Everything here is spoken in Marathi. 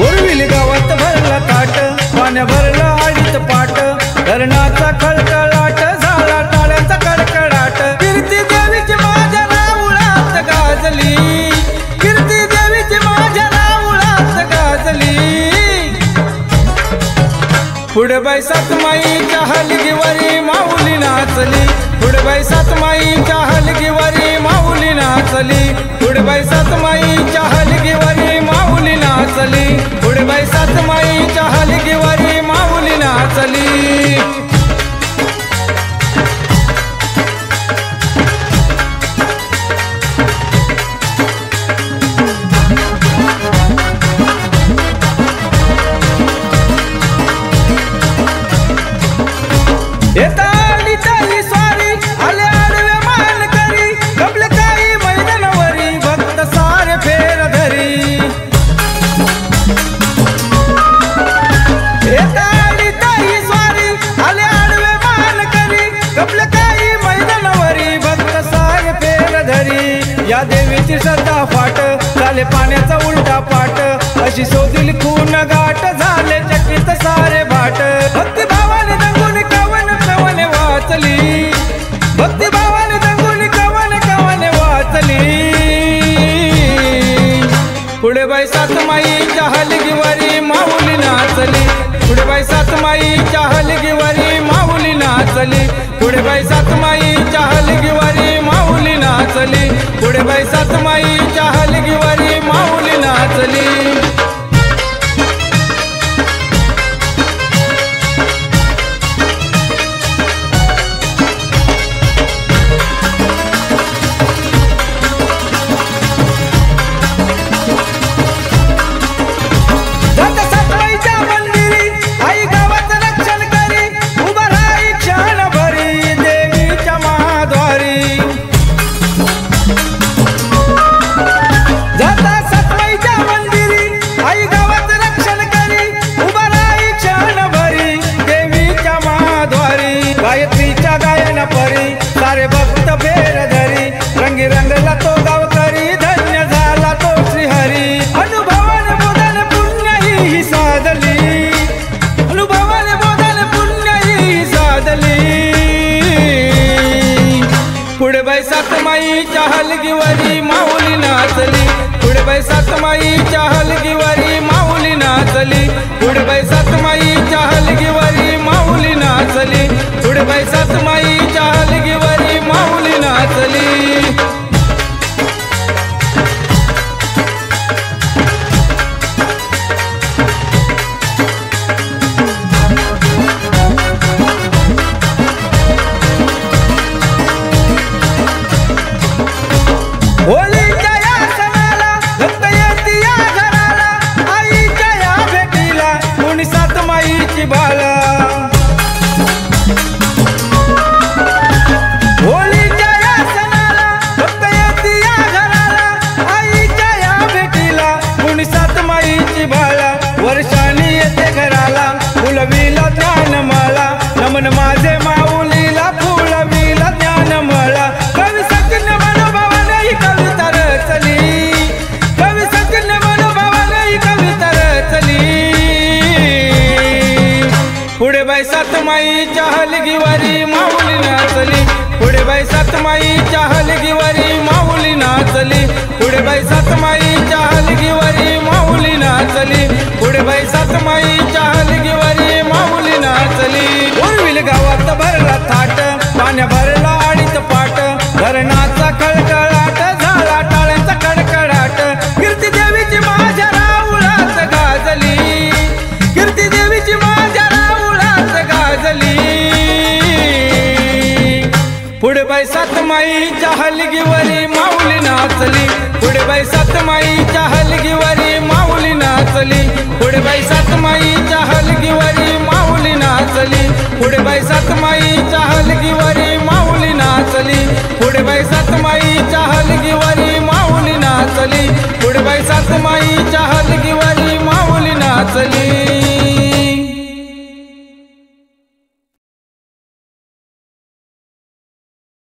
उर्विल गावात भरला ताट, पाण्या भरला आडीत पाट, धरणाचा खळखळाट झाला टाळ्यांचा कडकडाट। कीर्ती देवीची माझ्या राऊळात गाजली, कीर्ती देवीची माझ्या राऊळात गाजली। पुढे बाई सातमाईच्या हलगीवरी माऊली नाचली, पुढे बाई सातमाईच्या हलगीवरी माऊली नाचली, पुढे बाई सातमाईच्या हलगीवरी माऊली नाचली, पुढे बाई सातमाईच्या हलगीवरी माऊली नाचली। येता आली ताई स्वारी, आले आडवे मान करी, कपले काही मैदानावरी भक्त सारे फेर धरी। येता आली ताई स्वारी, आले आडवे मान करी, कपले काही मैदानावरी भक्त सारे फेर धरी। या देवीची श्रद्धा फाट, झाले पाण्याचा उलटा पाट, अशी शोधिल खून गाठ, झाले चकित सारे भाट। भक्ती भावाने दंगून कवन कवन वाचली, भक्ती भावाने दंगून कवन कवन वाचली। पुढे बाई सातमाईच्या हलगीवरी माऊली नाचली, पुढे बाई सातमाईच्या हलगीवरी माऊली नाचली, पुढे बाई सातमाईच्या हलगीवरी माऊली नाचली, पुढे बाई सातमाईच्या हलगीवरी माऊली नाचली। गायत्रीच्या गायना परी सारे भक्त फेर धरी, रंगी रंगला तो गावकरी, धन्य झाला तो श्रीहरी। अनुभवाने बोधाने पुण्य ही साधली, अनुभवाने बोधाने पुण्य ही साधली। पुढे बाई सातमाईच्या हलगीवरी माऊली नाचली, पुढे बाई सातमाईच्या हलगीवरी माऊली नाचली, पुढे बाई सातमाईच्या हलगीवरी माऊली नाचली, पुढे बाई सातमाईच्या हलगीवरी माऊली नाचली। होळीच्या या सणाला भक्त येती या घराला, आईच्या या भेटीला कोणी सातमाईची बाला। होळीच्या या सणाला भक्त येती या घराला, आईच्या या भेटीला कोणी सातमाईची बाला। वर्षानी येते घराला फुलविला ज्ञानमाला, नमन माझे माऊलीला फुलविला ज्ञानमाला। कवी सज्ञ मनोभावाने ही कविता रचली, कवी सज्ञ मनोभावाने ही कविता रचली। पुढे बाई सातमाईच्या हलगीवरी माऊली नाचली, पुढे बाई सातमाईच्या हलगीवरी माऊली नाचली, पुढे बाई सातमाईच्या हलगीवरी माऊली नाचली, पुढे बाई सातमाईच्या हलगीवरी माऊली नाचली। उर्विल गावात भरला थाट, पाण्या भरला आडीत पाट, धरणाचा खळखळाट झाला टाळ्यांचा कडकडाट। कीर्ती देवीची माझ्या राऊळात गाजली, कीर्ती देवीची माझ्या राऊळात गाजली। पुढे बाई सातमाईच्या हलगीवरी माऊली नाचली, पुढे बाई सातमाईच्या हलगीवरी माऊली नाचली, पुढे बाई सातमाईच्या हलगीवरी माऊली नाचली, पुढे बाई सातमाईच्या हलगीवरी माऊली नाचली, पुढे बाई सातमाईच्या हलगीवरी माऊली नाचली, पुढे बाई सातमाई